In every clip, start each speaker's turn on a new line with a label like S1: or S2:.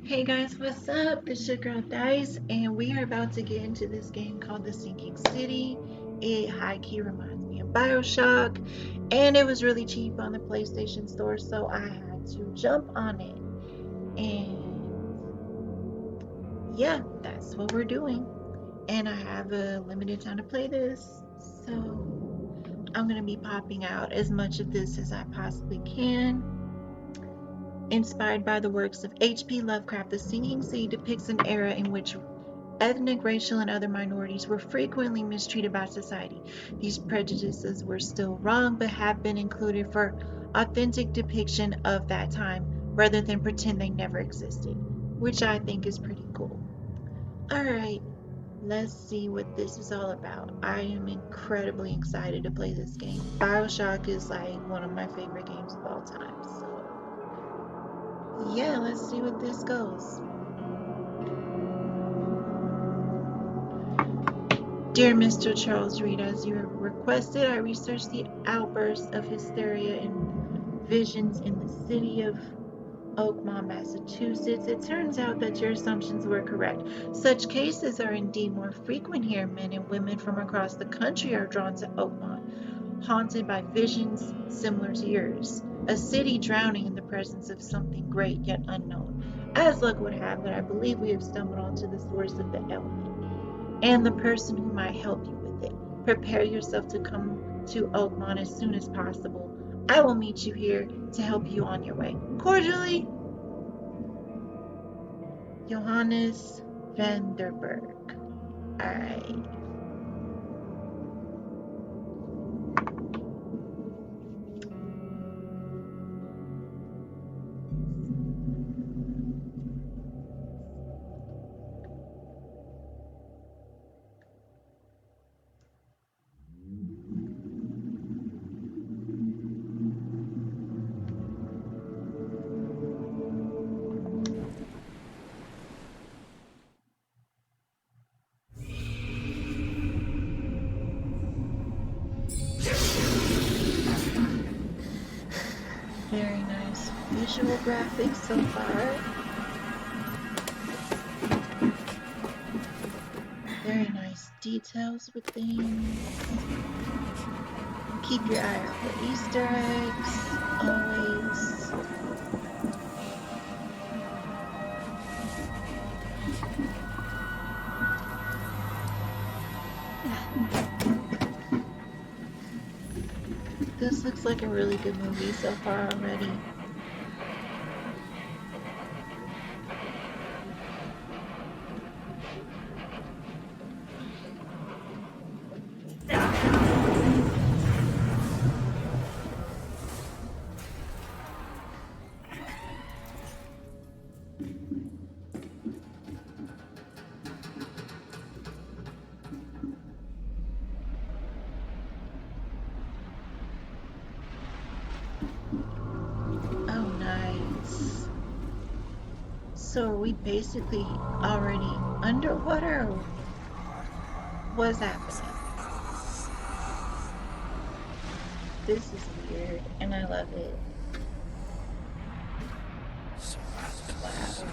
S1: Hey guys, what's up? This is your girl Dice, and we are about to get into this game called The Sinking City. It high key reminds me of Bioshock, and it was really cheap on the PlayStation Store, so I had to jump on it. And yeah, that's what we're doing. And I have a limited time to play this, so I'm gonna be popping out as much of this as I possibly can. Inspired by the works of H.P. Lovecraft, The Sinking Sea depicts an era in which ethnic, racial, and other minorities were frequently mistreated by society. These prejudices were still wrong, but have been included for authentic depiction of that time rather than pretend they never existed, which I think is pretty cool. Alright, let's see what this is all about. I am incredibly excited to play this game. Bioshock is like one of my favorite games of all time, so yeah, let's see what this goes. Dear Mr. Charles Reed, as you have requested, I researched the outbursts of hysteria and visions in the city of Oakmont, Massachusetts. It turns out that your assumptions were correct. Such cases are indeed more frequent here. Men and women from across the country are drawn to Oakmont, haunted by visions similar to yours. A city drowning in the presence of something great yet unknown. As luck would have it, I believe we have stumbled onto the source of the ailment and the person who might help you with it. Prepare yourself to come to Oakmont as soon as possible. I will meet you here to help you on your way. Cordially, Johannes Vanderberg. Alright. Very nice visual graphics so far. Very nice details with things. Keep your eye out for Easter eggs, always. This looks like a really good movie so far already. Oh, nice. So are we basically already underwater? Or what's happening? This is weird, and I love it. Wow.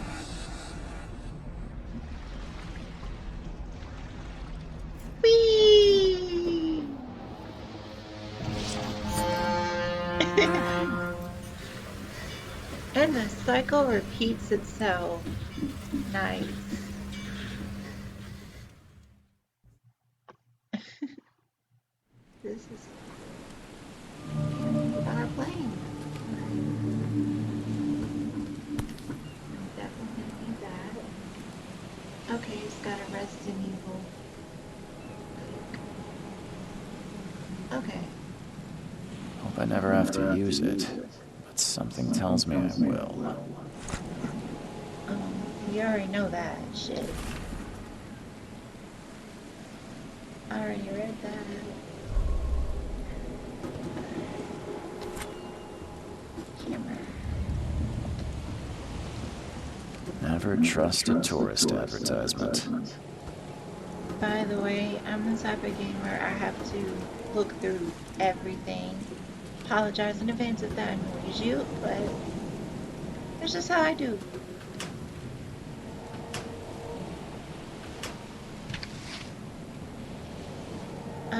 S1: Whee! And the cycle repeats itself. Nice. This is our plane. Definitely need that. Okay, it's got a Resident Evil. Okay.
S2: Hope I never have to use it, but something tells me I will.
S1: We already know that shit. I already read that. Camera.
S2: Never trust a tourist advertisement.
S1: By the way, I'm the type of gamer I have to look through everything. Apologize in advance if that annoys you, but that's just how I do.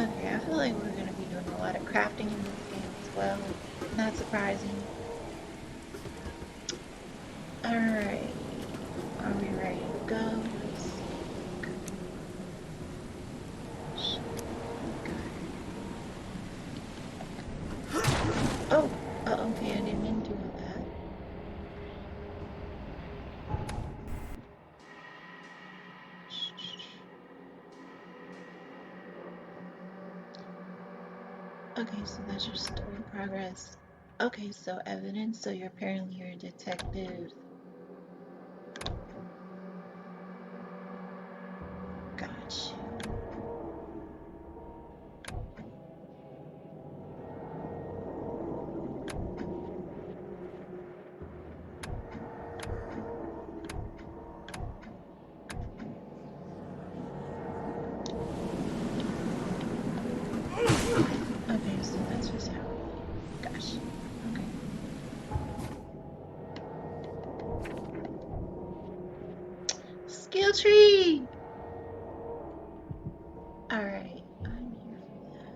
S1: Okay, I feel like we're going to be doing a lot of crafting in this game as well. Not surprising. Alright. Are we ready to go? Oh, okay, I didn't mean to do that. Okay, so that's your story progress. Okay, so evidence, so you're a detective. Gotcha. Okay, so that's just how. Gosh. Okay. Skill tree! Alright, I'm here for that.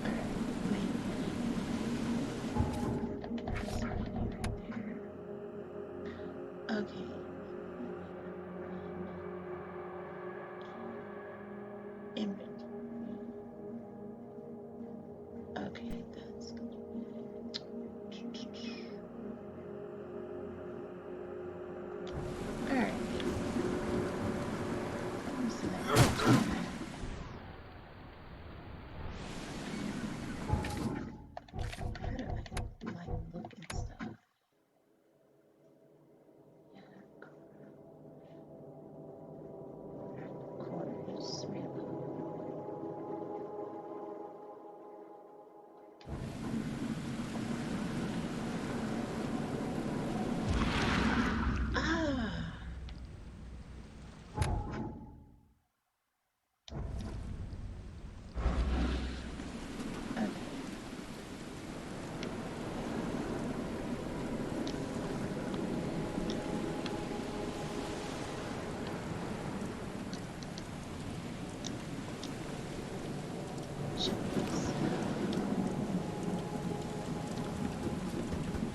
S1: Alright, wait. There's something right there. Okay. Inventory. Okay, that's good. Alright. Let me see that. How do I like look and stuff? Yeah, corners, really. Ah. Okay.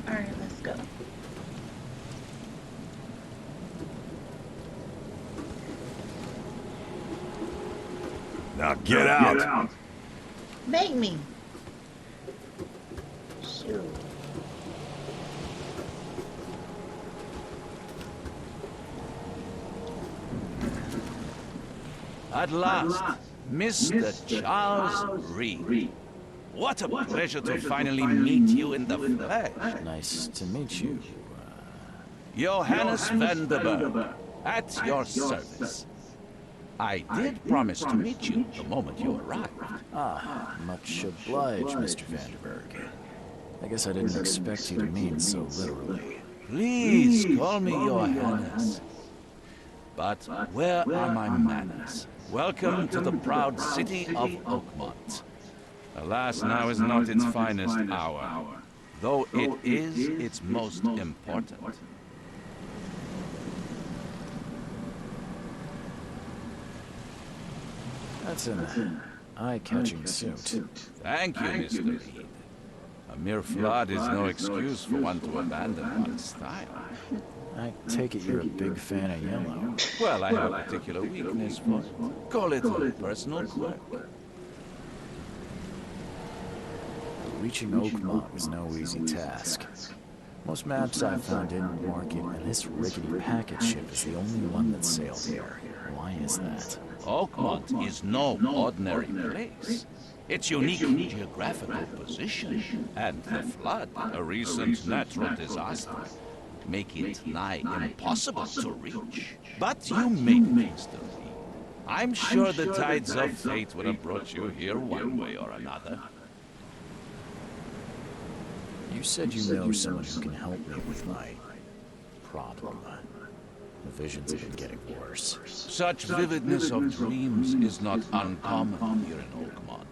S1: Alright, let's go.
S3: Now get out.
S1: Make me. Shoot.
S4: At last, Mr. Charles Reed. What a pleasure to finally meet you in the flesh.
S2: Nice to meet you.
S4: Johannes Vanderberg, at your service. I did promise to meet you the moment you arrived.
S2: Ah, much obliged, Mr. Vanderberg. I guess I didn't expect you to mean so literally.
S4: Please call me Johannes. But where are my manners? Welcome to the proud city of Oakmont. Alas, now is not its finest hour, though it is its most important.
S2: That's an eye-catching suit.
S4: Thank you, Mr. Reed. A mere flood is no excuse for one to abandon one's style.
S2: I take it you're a big fan of yellow.
S4: Well, I have a particular weakness for it. Call it a personal quirk.
S2: Reaching Oakmont was no easy task. Most maps I've found didn't mark it, and this rickety packet ship is the only one that sailed here. Why is that?
S4: Oakmont is no ordinary place. Its unique geographical position and the flood, a recent natural disaster, make it nigh impossible to reach. But you made it, Mr. Reed. I'm sure the tides of fate would have brought you here one way or another.
S2: You said you know someone who can help me with my problem. The visions have been getting worse.
S4: Such vividness of dreams is not uncommon here in Oakmont.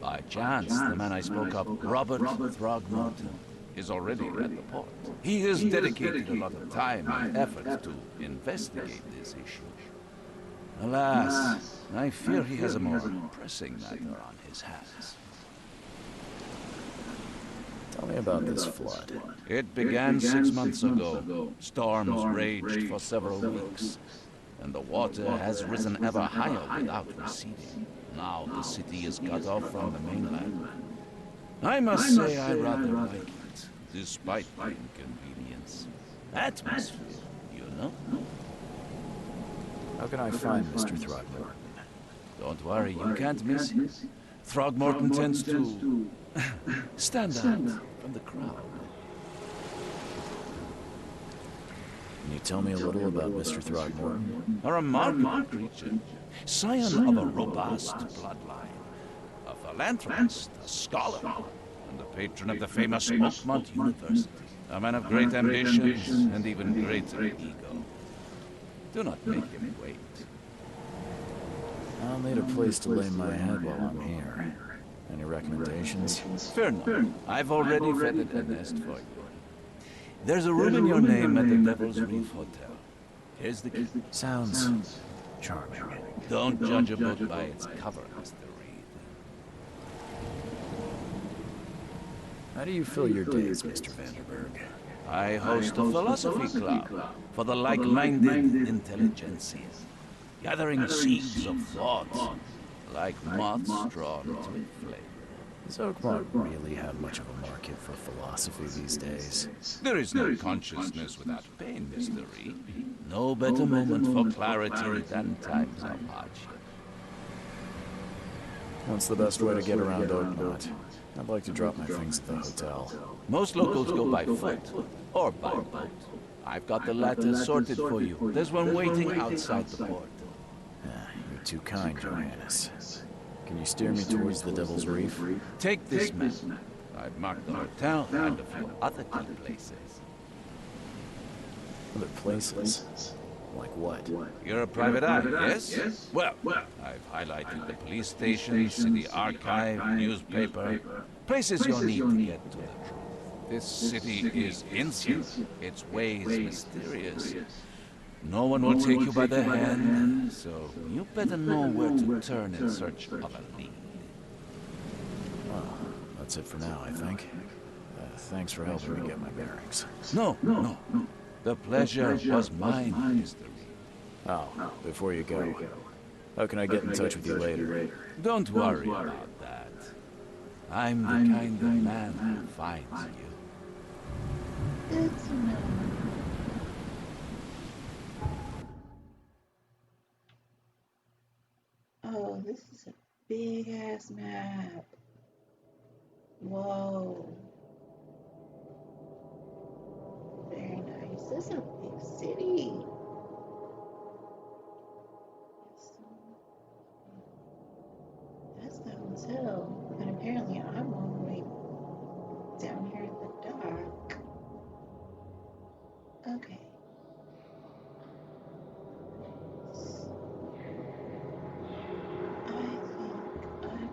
S4: By chance, the man I spoke of, Robert Throgmorton, is already at the port. He has dedicated a lot of time and effort to investigate this issue. Alas, I fear he has a more pressing matter on his hands.
S2: Tell me about this flood.
S4: It began 6 months ago. Storms raged for several weeks, and the water has risen ever higher without receding. Now the city is cut off from the mainland. I must say I rather like it, despite the inconvenience. Atmosphere, you know?
S2: How can I find Mr. Throckmorton?
S4: Don't worry, you can't miss him. Throgmorton tends to stand out from the crowd.
S2: Can you tell me a little about Mr. Throckmorton?
S4: A remarkable creature, scion of a robust bloodline, a philanthropist, a scholar, and the patron of the famous Oakmont University. A man of great ambitions and even greater ego. Do not make him wait.
S2: I'll need a place to lay my head while I'm here. Any recommendations?
S4: Fear not. I've already vetted a nest for you. There's a room in your name at the Devil's Reef Hotel. Here's the key.
S2: Sounds charming.
S4: Don't judge a book by its cover, Mr. Reed.
S2: How do you fill your days, Mr. Vanderberg?
S4: I host a philosophy club for the like-minded intelligentsia, gathering seeds of thought, like moths drawn to a flame.
S2: Does Oakmont really have much of a market for philosophy these days?
S4: There is no consciousness without pain, Mr. Reed. No better moment for clarity than times of hardship.
S2: What's the best way to get around Oakmont? I'd like to drop my things at the hotel.
S4: Most locals go by foot or by boat. I've got the latter sorted for you. There's one waiting outside the port.
S2: You're too kind, Johannes. Can you steer me towards the Devil's Reef?
S4: Take this map. I've marked the hotel and a few other key places.
S2: Other places? Like what?
S4: You're a private eye, yes? Well, I've highlighted the police station, city archive, newspaper, places you'll need to get to the truth. This city is insular, its ways mysterious. No one will take you by the hand, so you better know where to turn in search of a lead.
S2: Well, that's it for now, I think. Thanks for helping me get my bearings.
S4: No. The pleasure was mine, Mr. Reed.
S2: Oh, before you go, how can I get in touch with you later?
S4: Don't worry about that. I'm the kind of man who finds you.
S1: Good to know. Oh, this is a big ass map. Whoa. Very nice. This is a big city. That's the hotel. And apparently I'm all the way down here at the dock. Okay. I think I'm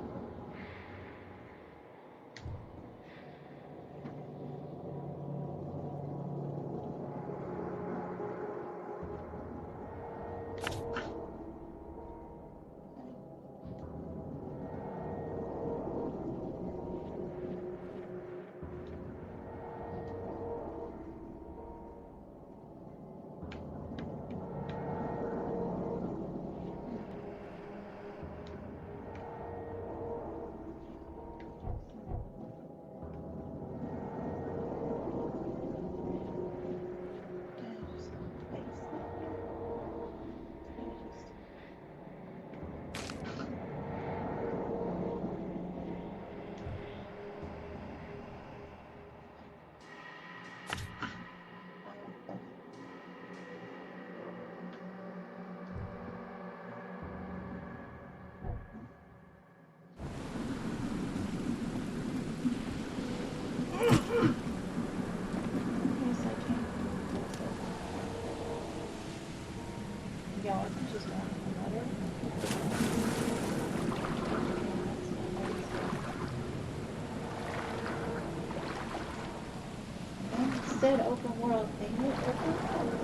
S1: said open world. Ain't it open world?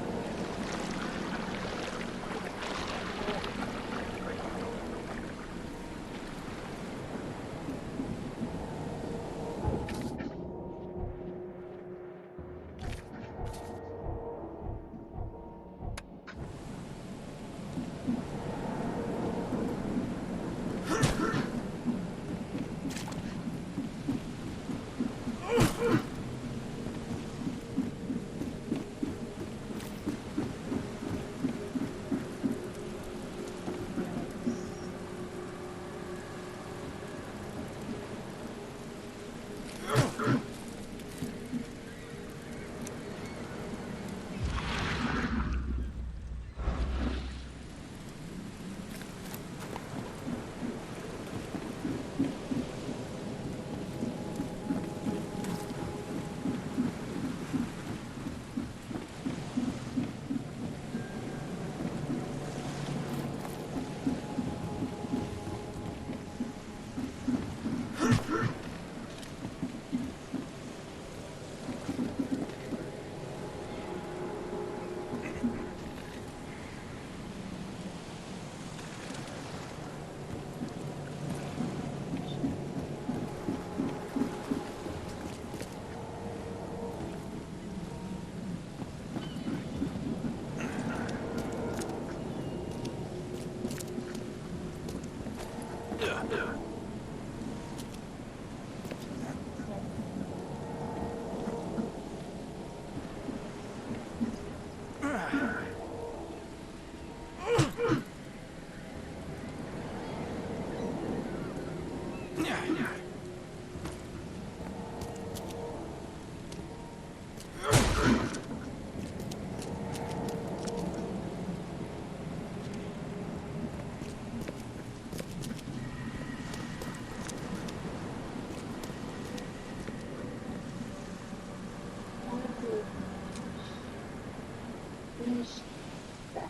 S1: Finish that.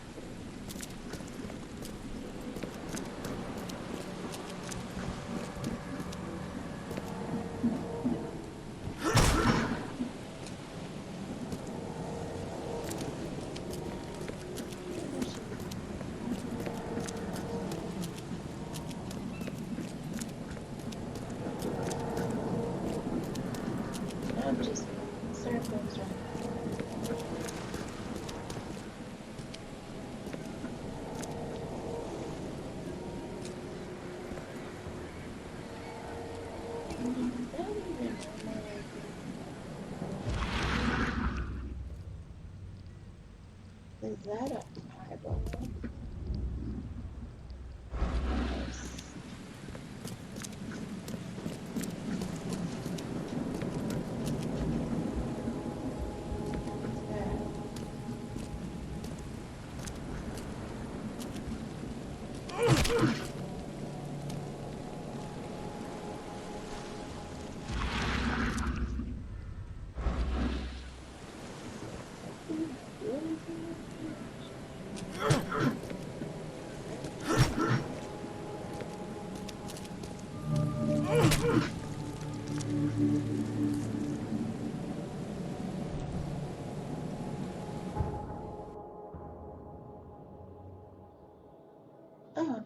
S1: I'm just circles right. Is that a eyeball? Nice. Oh,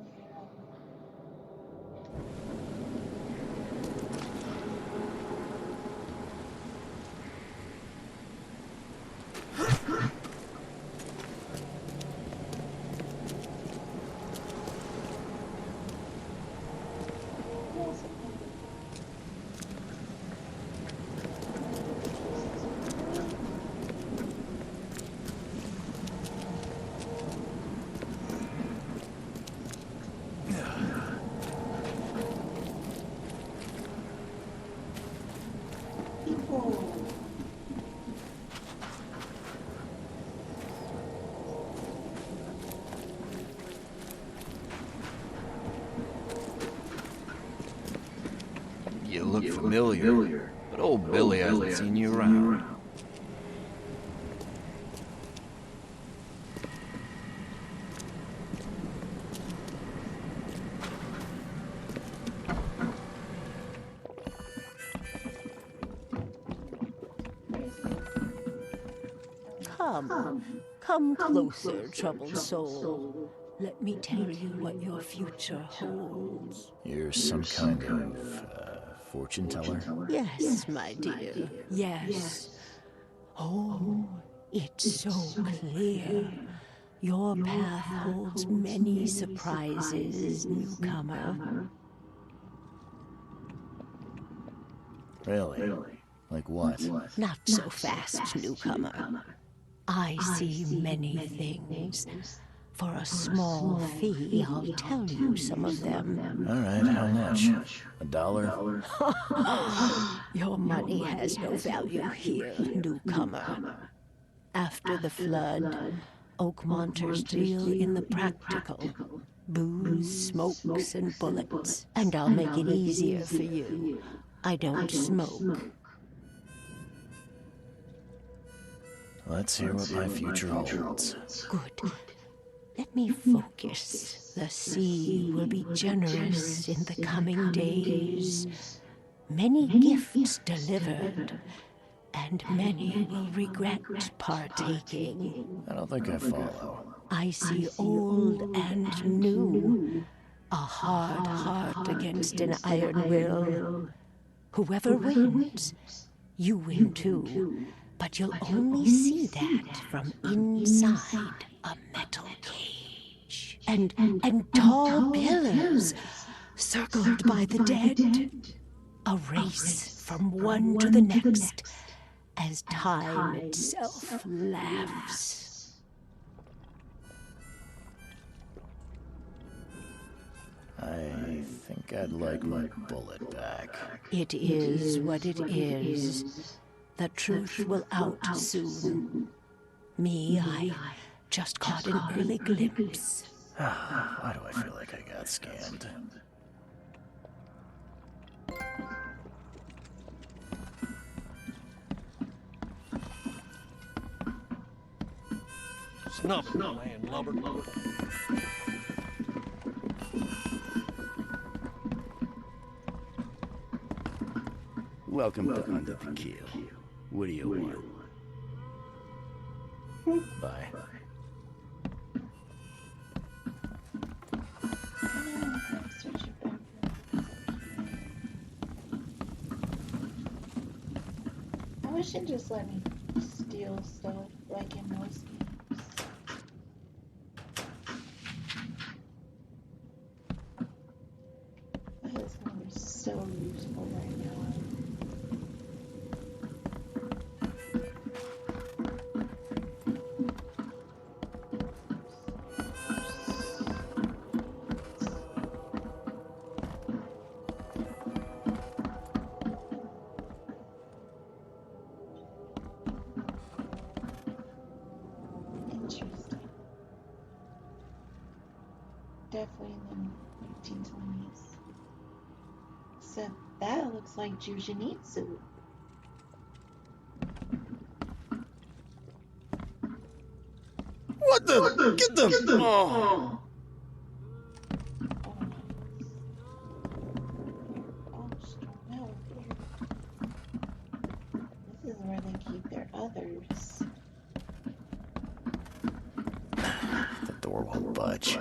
S1: yes. People.
S4: You look familiar, but old Billy hasn't seen you around.
S5: Come closer, troubled soul. Let me tell you what your future holds.
S2: You're some kind of fortune teller?
S5: Yes, my dear, yes. Oh, it's so clear. Your path holds many surprises, newcomer.
S2: Really? Like what?
S5: Not so fast, newcomer. I see many things. For a small fee, I'll tell you some of them.
S2: All right, how much? $1?
S5: Your money has no value here, newcomer. After the flood, Oakmonters deal in the practical. Booze, smokes, and bullets. And I'll make it easier for you. I don't smoke.
S2: Let's hear what my future holds.
S5: Good. Let me focus. The sea will be generous in the coming days. Many gifts delivered, and many will regret partaking.
S2: I don't think I follow.
S5: I see old and new. A hard heart against an iron will. Whoever wins, you win too. But you'll only see that from inside a metal cage. And tall pillars circled by the dead. A race from one to the next as time itself laughs.
S2: I think I'd like my bullet back.
S5: It is what it is. The truth will out soon. Me, I just caught an early glimpse.
S2: Why do I feel like I got scammed?
S6: Snub it, landlubber.
S7: Welcome to Under the Keel. What do you want?
S2: Bye.
S1: I wish it just let me steal stuff like in most games. That is going to be so useful right now. Interesting. Definitely in the 1920s. So that looks like Jujinitsu.
S7: What the? Get them! Oh.
S1: All strung out here. This is where they keep their others.
S2: The door won't budge.
S1: Door.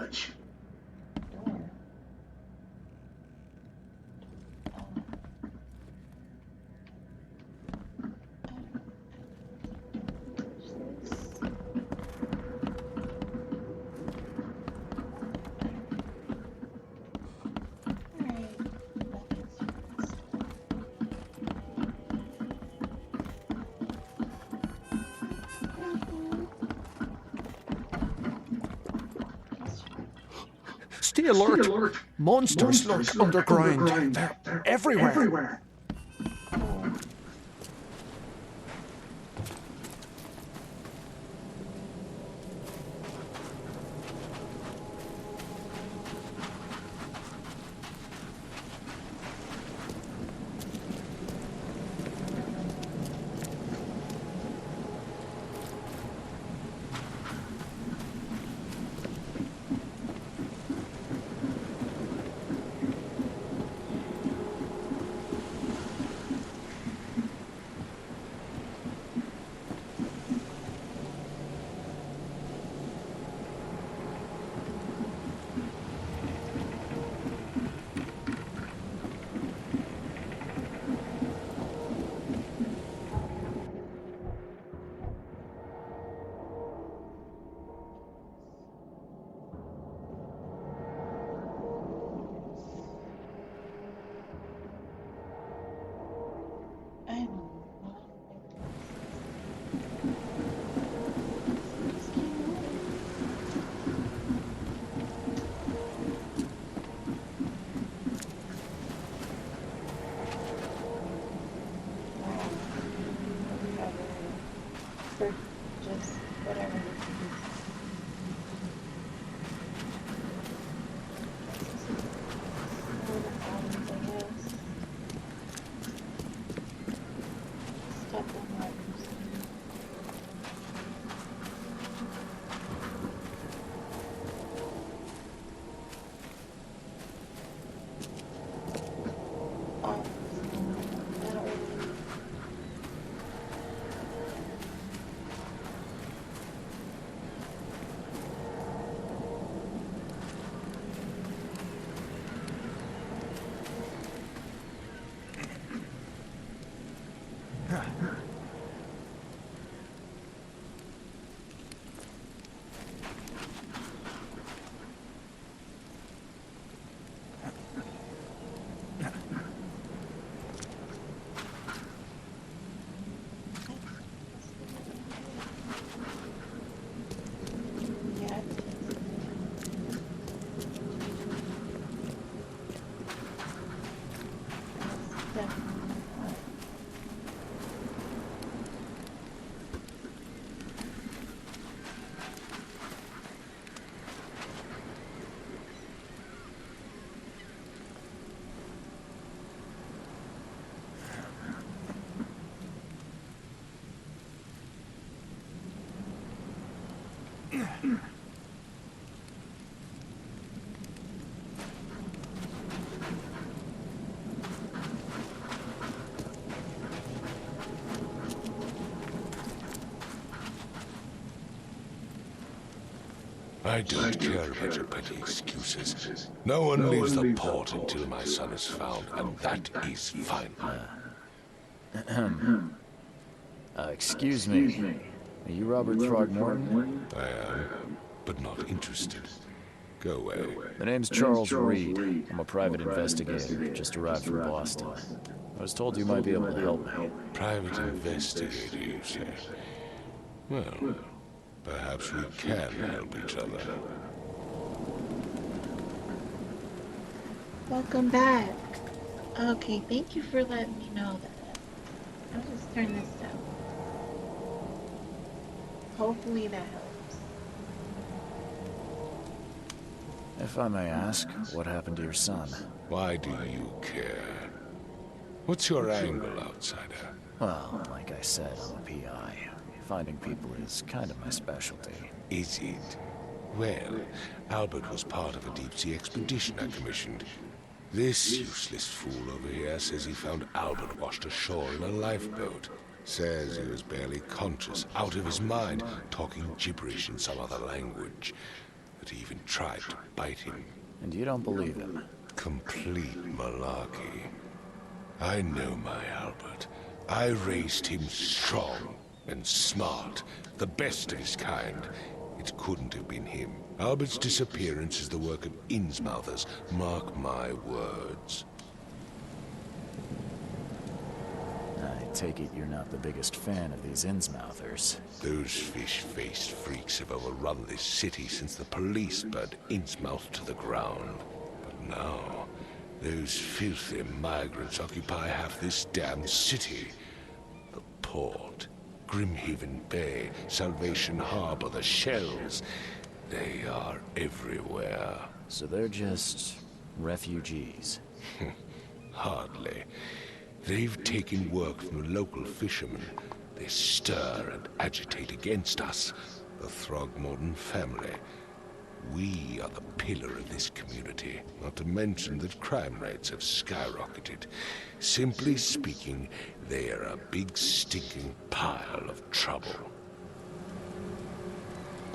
S6: Stay alert. Monsters lurk underground. They're everywhere.
S8: I don't care about your petty excuses. No one leaves the port until my son is found, and that is fine.
S2: Excuse me. Are you Robert Throgmorton?
S8: I am, but not interested. Go away.
S2: The name's Charles Reed. I'm a private investigator, just arrived from Boston. I was told you might be able to help me.
S8: Private investigator, you say? Well, perhaps we can help each other.
S1: Welcome back. Okay, thank you for letting me know that. I'll just turn this down. Hopefully that helps.
S2: If I may ask, what happened to your son?
S8: Why do you care? What's your angle, outsider?
S2: Well, like I said, I'm a PI. Finding people is kind of my specialty.
S8: Is it? Well, Albert was part of a deep-sea expedition I commissioned. This useless fool over here says he found Albert washed ashore in a lifeboat. Says he was barely conscious, out of his mind, talking gibberish in some other language. That he even tried to bite him.
S2: And you don't believe him?
S8: Complete malarkey. I know my Albert. I raised him strong and smart, the best of his kind. It couldn't have been him. Albert's disappearance is the work of Innsmouthers, mark my words.
S2: I take it you're not the biggest fan of these Innsmouthers.
S8: Those fish-faced freaks have overrun this city since the police burned Innsmouth to the ground. But now, those filthy migrants occupy half this damned city. The port, Grimhaven Bay, Salvation Harbor, the shells. They are everywhere.
S2: So they're just refugees?
S8: Hardly. They've taken work from the local fishermen. They stir and agitate against us, the Throgmorton family. We are the pillar of this community, not to mention that crime rates have skyrocketed. Simply speaking, they are a big stinking pile of trouble.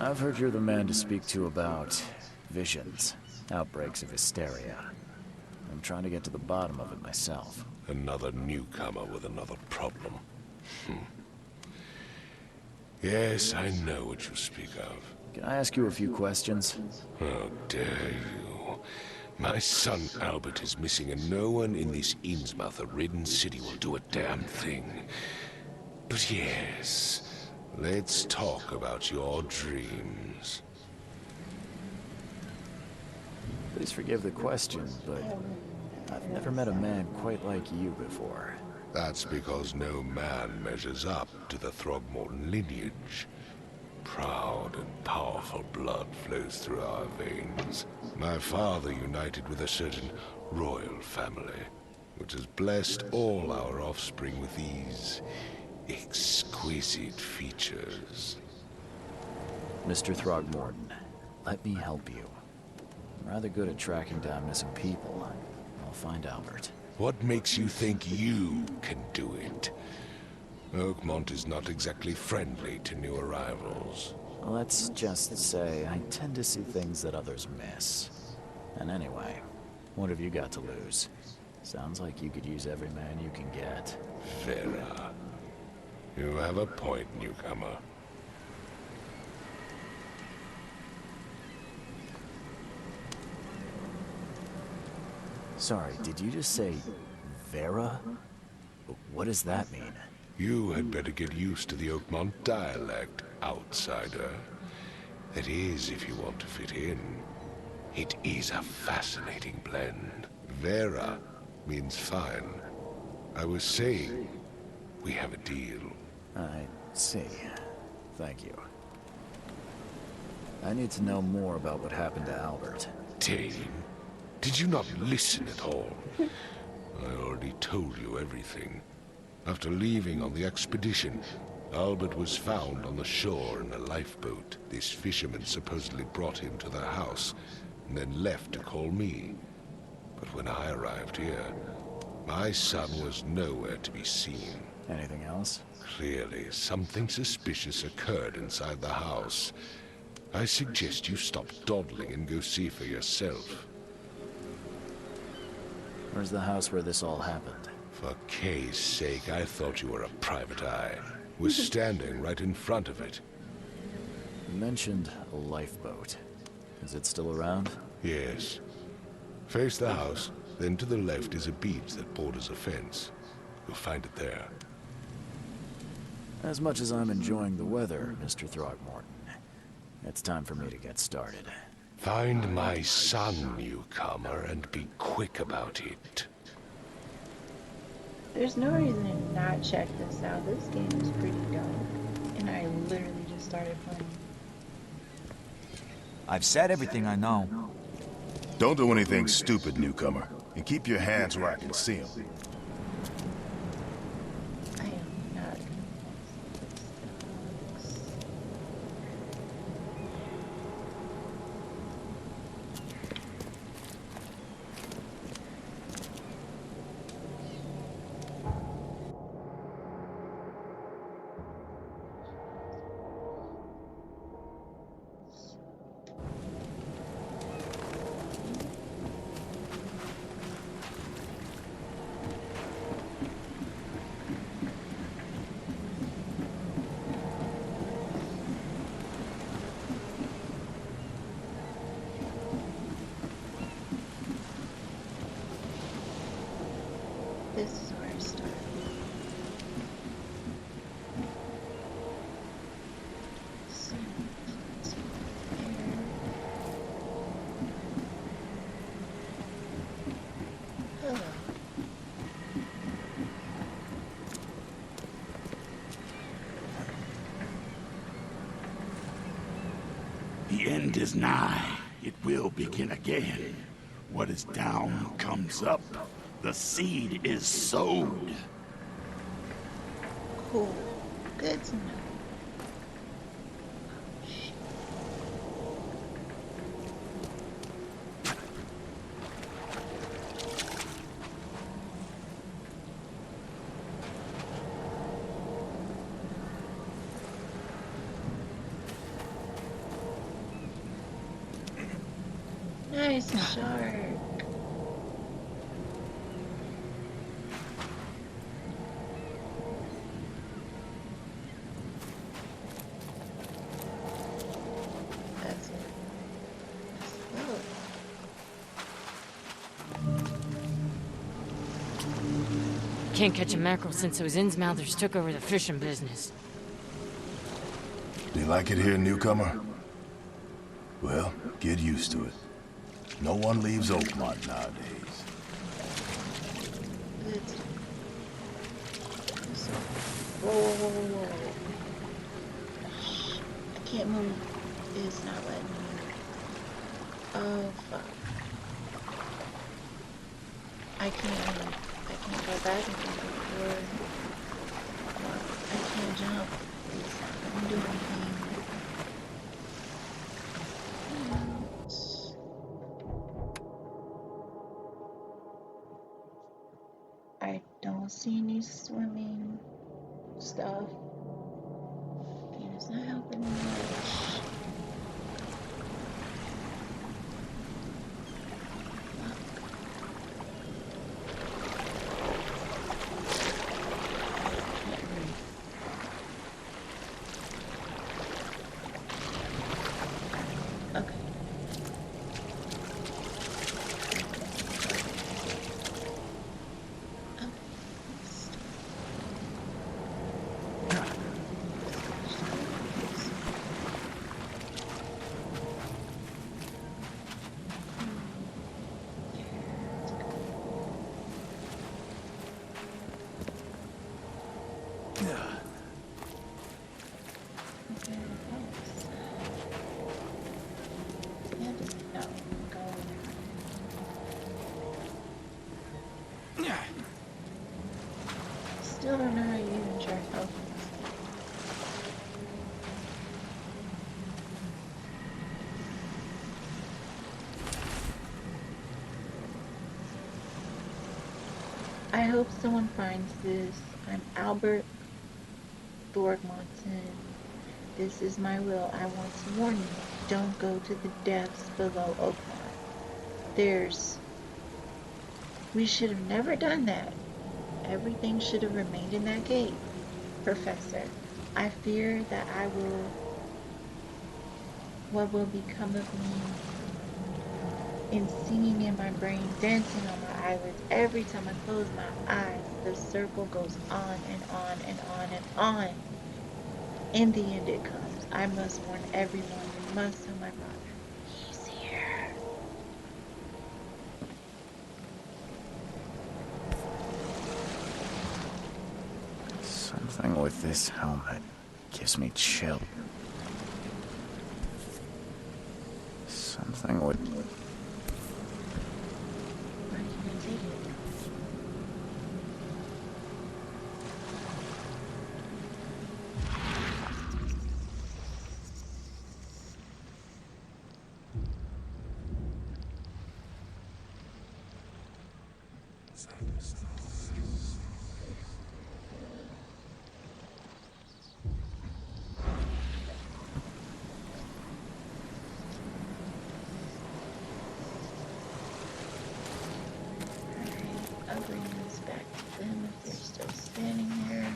S2: I've heard you're the man to speak to about visions, outbreaks of hysteria. I'm trying to get to the bottom of it myself.
S8: Another newcomer with another problem. Yes, I know what you speak of.
S2: Can I ask you a few questions?
S8: How dare you? My son Albert is missing, and no one in this Innsmouth-ridden city will do a damn thing. But yes, let's talk about your dreams.
S2: Please forgive the question, but I've never met a man quite like you before.
S8: That's because no man measures up to the Throgmorton lineage. Proud and powerful blood flows through our veins. My father united with a certain royal family, which has blessed all our offspring with these exquisite features.
S2: Mr. Throgmorton, let me help you. I'm rather good at tracking down missing people. I'll find Albert.
S8: What makes you think you can do it? Oakmont is not exactly friendly to new arrivals.
S2: Let's just say I tend to see things that others miss. And anyway, what have you got to lose? Sounds like you could use every man you can get.
S8: Vera. You have a point, newcomer.
S2: Sorry, did you just say Vera? What does that mean?
S8: You had better get used to the Oakmont dialect, outsider. That is, if you want to fit in. It is a fascinating blend. Vera means fine. I was saying, we have a deal.
S2: I see. Thank you. I need to know more about what happened to Albert.
S8: Dane, did you not listen at all? I already told you everything. After leaving on the expedition, Albert was found on the shore in a lifeboat. This fisherman supposedly brought him to their house, and then left to call me. But when I arrived here, my son was nowhere to be seen.
S2: Anything else?
S8: Clearly, something suspicious occurred inside the house. I suggest you stop dawdling and go see for yourself.
S2: Where's the house where this all happened?
S8: For Kay's sake, I thought you were a private eye. We're standing right in front of it.
S2: You mentioned a lifeboat. Is it still around?
S8: Yes. Face the house, then to the left is a beach that borders a fence. You'll find it there.
S2: As much as I'm enjoying the weather, Mr. Throgmorton, it's time for me to get started.
S8: Find my son, newcomer, and be quick about it.
S1: There's no reason to not check this out. This game is pretty dope. And I literally just started playing.
S9: I've said everything I know.
S3: Don't do anything stupid, newcomer. And keep your hands where I can see them.
S1: I am not gonna mess with this. This is where I start. So, let's go there. Hello.
S10: The end is nigh. It will begin again. What is down comes up. The seed is sowed.
S1: Cool. Good to know. Nice shark. That's it. Let's go.
S11: Can't catch a mackerel since those Innsmouthers took over the fishing business.
S3: Do you like it here, newcomer? Well, get used to it. No one leaves Oakmont nowadays.
S1: Good. So, whoa. I can't move. It's not letting me move. Oh, fuck. I can't go back and go forward. I can't jump. It's not letting me do anything. I don't see any swimming stuff. And it's not helping me much. Okay. Still don't know how you even try helping this thing. I hope someone finds this. I'm Albert Thorgmonson. This is my will. I want to warn you. don't go to the depths below Oakmont. We should have never done that. Everything should have remained in that cave. Professor, I fear that what will become of me in singing in my brain, dancing on my eyelids. Every time I close my eyes, the circle goes on and on and on and on. In the end it comes. I must warn everyone. You must tell my brother. He's here.
S2: Something with this helmet gives me chill. Something with...
S1: Where are you gonna take it? I'll bring this back to them if they're still standing there.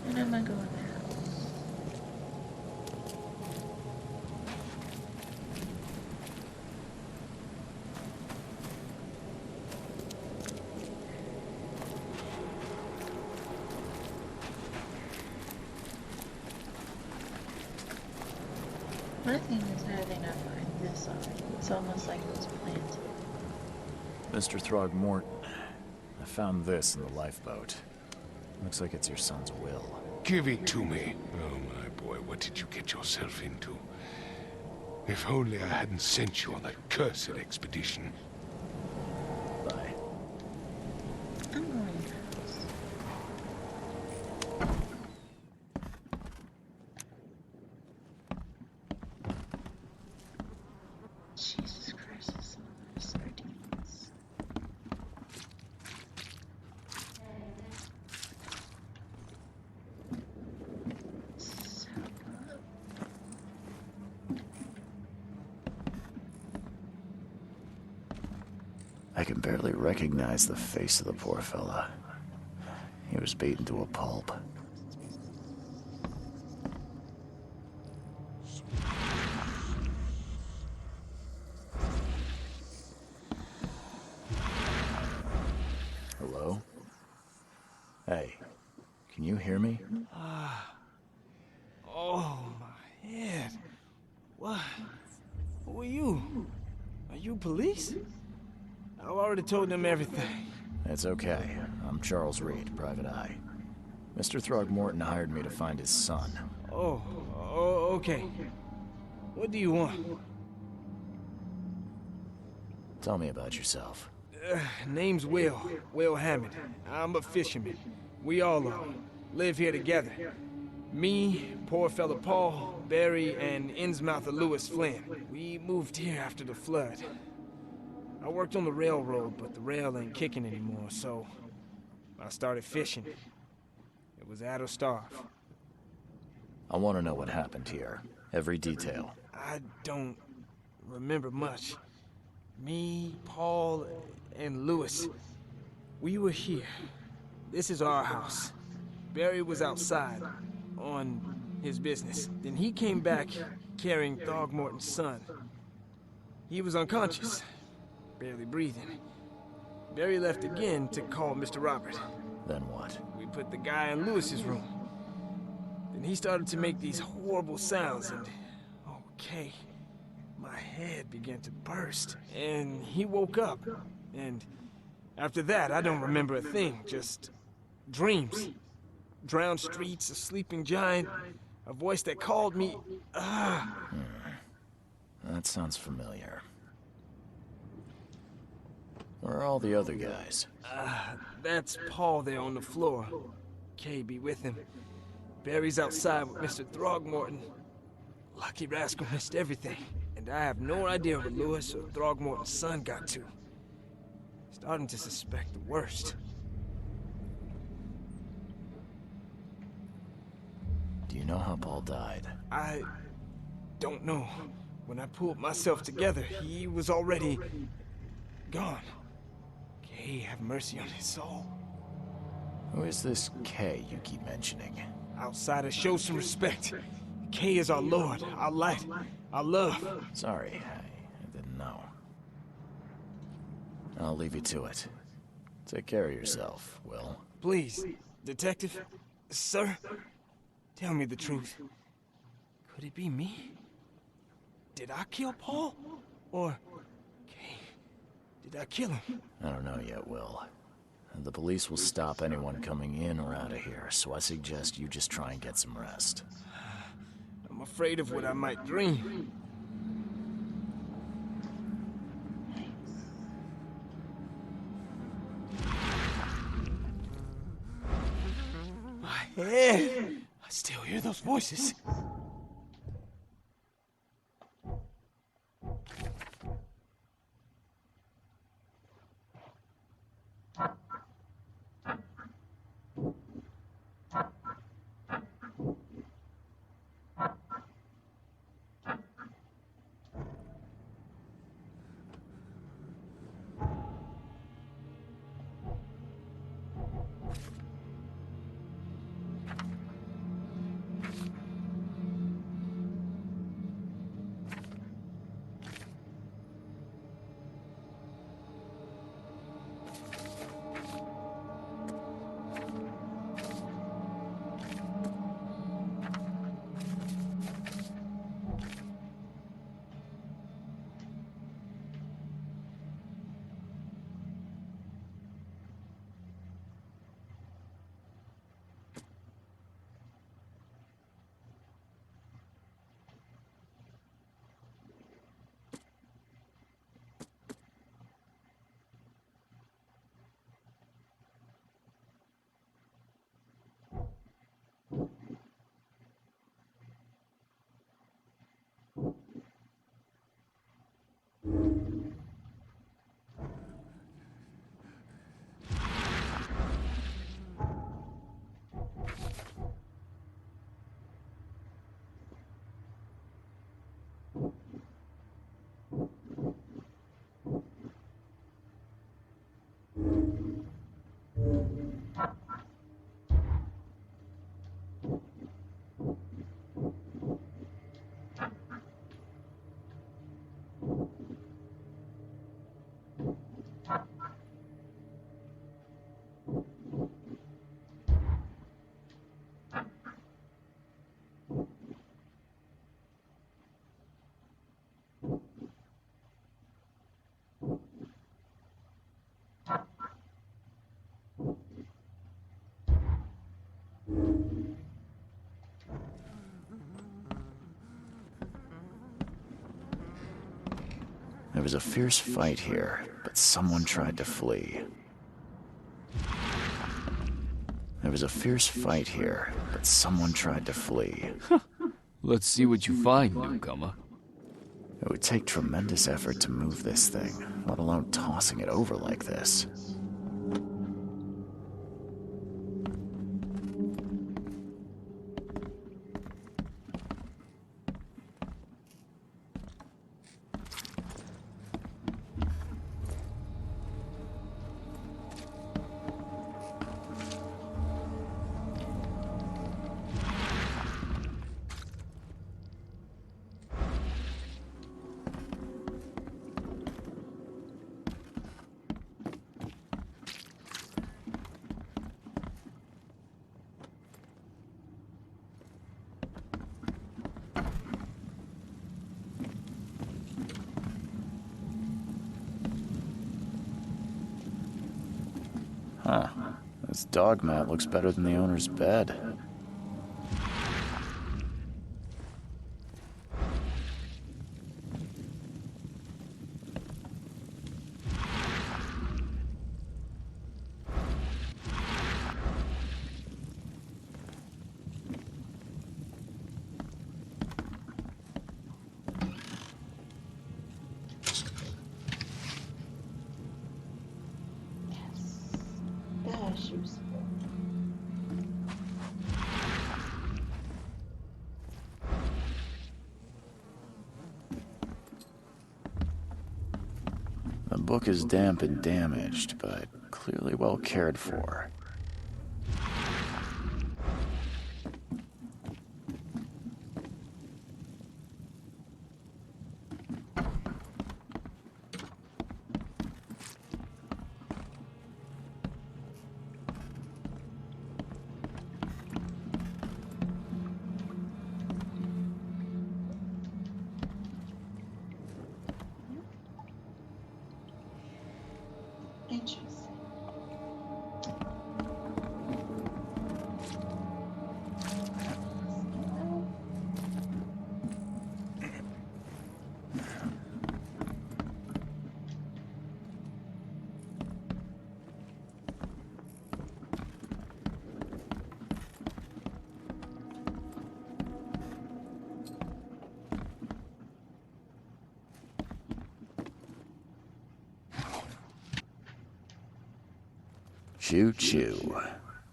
S1: And I'm gonna go in the house. My thing is, how do they not find this already? It's almost like it was planted.
S2: Mr. Throgmorton, I found this in the lifeboat. Looks like it's your son's will.
S8: Give it to me. Oh, my boy, what did you get yourself into? If only I hadn't sent you on that cursed expedition.
S2: Bye.
S1: I'm going in the house. Jesus Christ, it's a lot of sardines. So good.
S2: I can barely recognize the face of the poor fella. He was beaten to a pulp. Hello? Hey, can you hear me?
S12: Oh, my head. What? Who are you? Are you police? I've already told them everything.
S2: It's okay. I'm Charles Reed, Private Eye. Mr. Throgmorton hired me to find his son.
S12: Oh, okay. What do you want?
S2: Tell me about yourself.
S12: Name's Will Hammond. I'm a fisherman. We all are. Live here together. Me, poor fella Paul, Barry, and Innsmouther Lewis Flynn. We moved here after the flood. I worked on the railroad, but the rail ain't kicking anymore, so I started fishing. It was at or starve.
S2: I want to know what happened here. Every detail.
S12: I don't remember much. Me, Paul, and Lewis, we were here. This is our house. Barry was outside, on his business. Then he came back carrying Throgmorton's son. He was unconscious, barely breathing. Barry left again to call Mr. Robert.
S2: Then what?
S12: We put the guy in Lewis's room. Then he started to make these horrible sounds and... okay. My head began to burst, and he woke up. And after that, I don't remember a thing, just dreams. Drowned streets, a sleeping giant, a voice that called me.
S2: That sounds familiar. Where are all the other guys?
S12: That's Paul there on the floor. Kay be with him. Barry's outside with Mr. Throgmorton. Lucky rascal missed everything. And I have no idea where Lewis or Throgmorton's son got to. Starting to suspect the worst.
S2: Do you know how Paul died?
S12: I don't know. When I pulled myself together, he was already gone. Kay, have mercy on his soul.
S2: Who is this Kay you keep mentioning?
S12: Outsiders, show some respect. Kay is our Lord, our light, our love.
S2: Sorry, I didn't know. I'll leave you to it. Take care of yourself, Will.
S12: Please, Detective, sir, tell me the truth. Could it be me? Did I kill Paul? Or, Kay, did I kill him?
S2: I don't know yet, Will. The police will stop anyone coming in or out of here, so I suggest you just try and get some rest.
S12: I'm afraid of what I might dream. My head! I still hear those voices.
S2: There was a fierce fight here, but someone tried to flee. There was a fierce fight here, but someone tried to flee.
S13: Let's see what you find, newcomer.
S2: It would take tremendous effort to move this thing, let alone tossing it over like this. Huh. This dog mat looks better than the owner's bed. book is damp and damaged, but clearly well cared for.
S1: Interesting.
S2: Choo choo.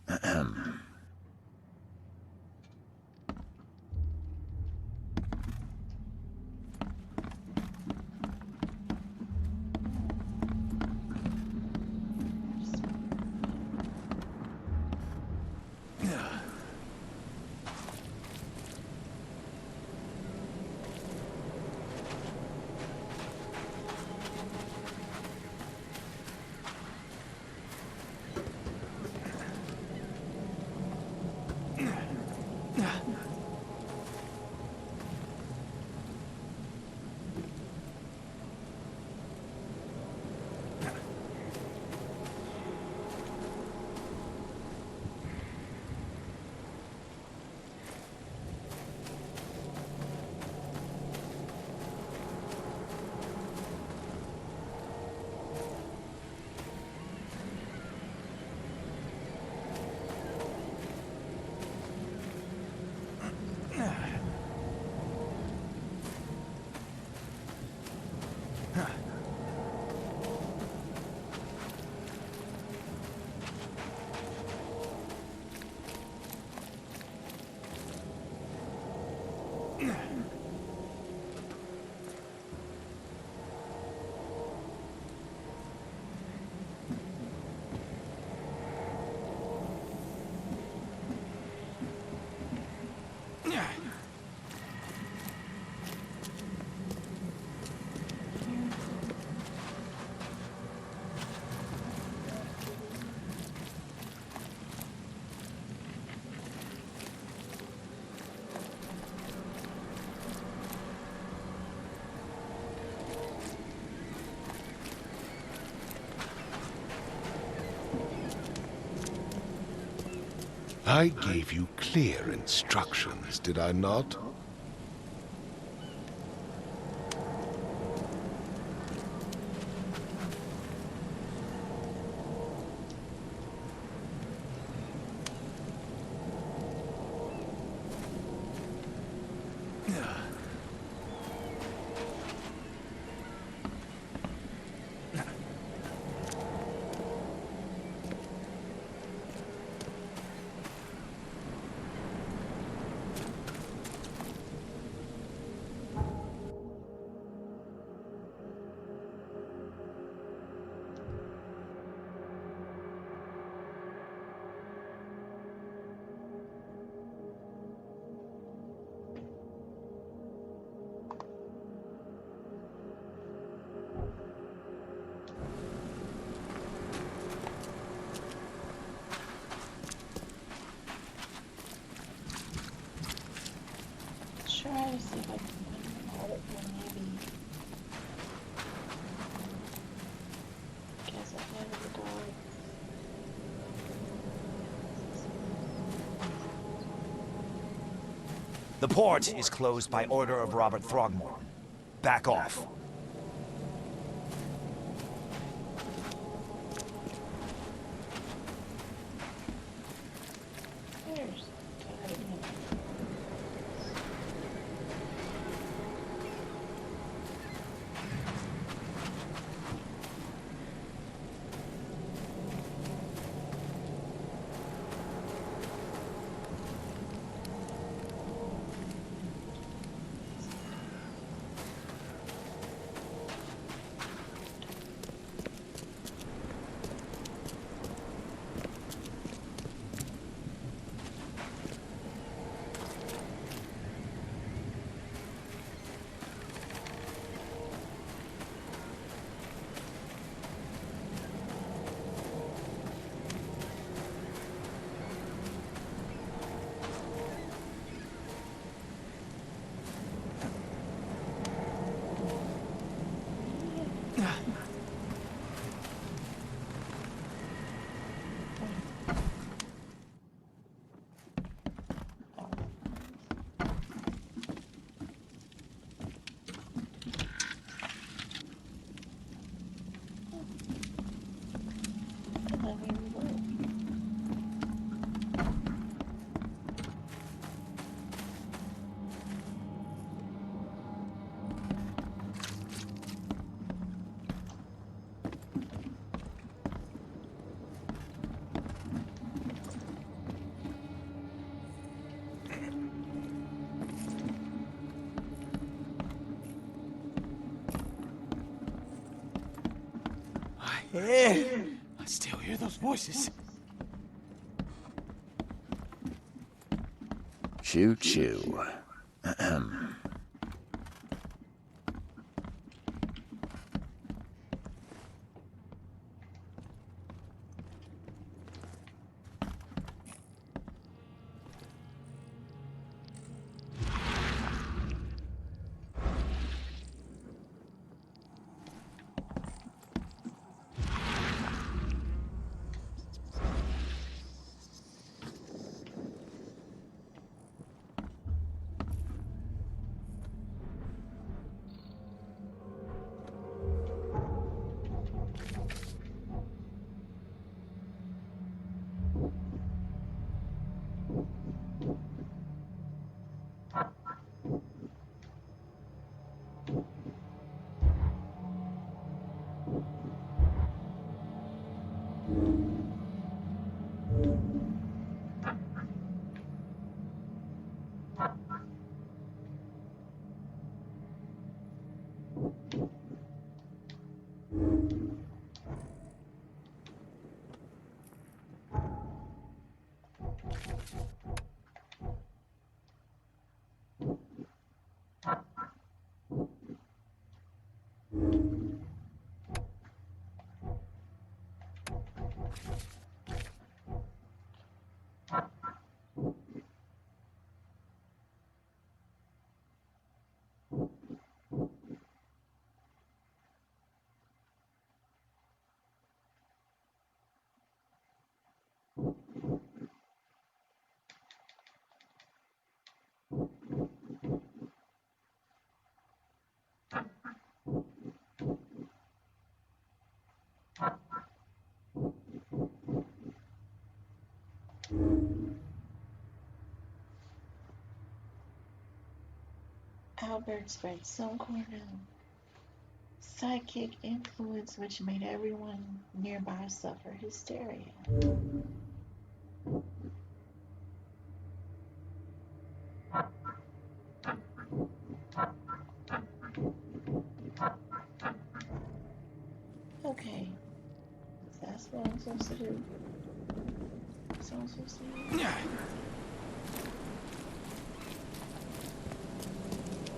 S2: Ahem.
S8: I gave you clear instructions, did I not?
S1: Try to see if I can find it one maybe. Guess I have the dog.
S9: The port is closed by order of Robert Throgmorton. Back off.
S1: There's
S12: head. I still hear those voices.
S2: Choo choo. Ahem.
S1: Albert spread some kind of psychic influence which made everyone nearby suffer hysteria. Okay, that's what I'm supposed to do. That's what I'm supposed to do.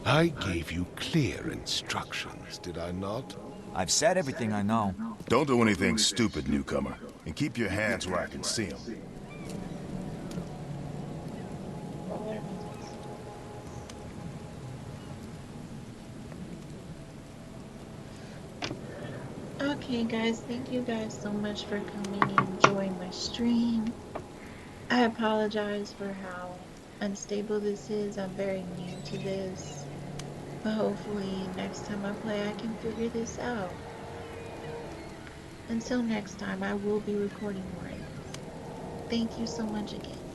S8: I gave you clear instructions, did I not?
S9: I've said everything I know.
S3: Don't do anything stupid, newcomer. And keep your hands where I can see them.
S1: Okay guys, thank you guys so much for coming and enjoying my stream. I apologize for how unstable this is. I'm very new to this. But hopefully next time I play I can figure this out. Until next time, I will be recording more. Thank you so much again.